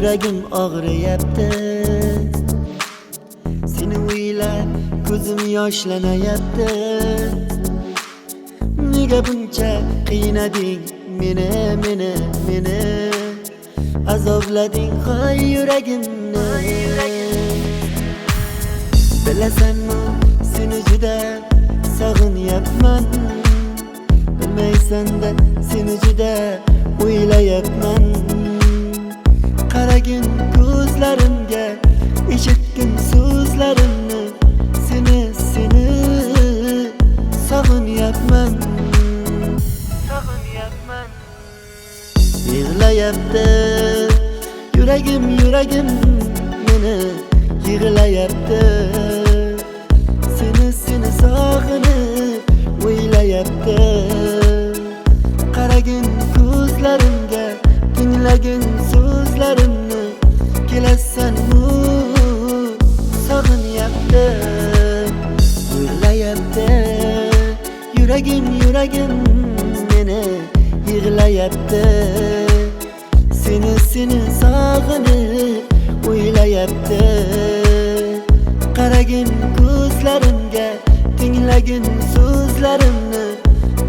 Yuragim og'riyapti. Seni o'ylab ko'zim yoshlanayapti. Nega buncha qiynading meni azoblading qo'y yuragimni. Bilasanmi seni juda sog'inyapman. Bilmaysan-da seni juda o'ylayapman. Qaragin ko'zlarimga, eshitgin so'zlarimni. Seni sog'inyapman. Yig'layapti yuragim meni yig'layapti. Seni sog'inib o'ylayapti. Qaragin ko'zlarimga, tinglagin so'zlarimni. Kelasanmi sog'inyapti. Yig'layapti yuragim meni yig'layapti. Seni sog'inib o'ylayapti. Qaragin ko'zlarimga, tinglagin so'zlarimni.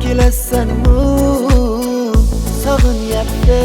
Kelasanmi sog'inyapti.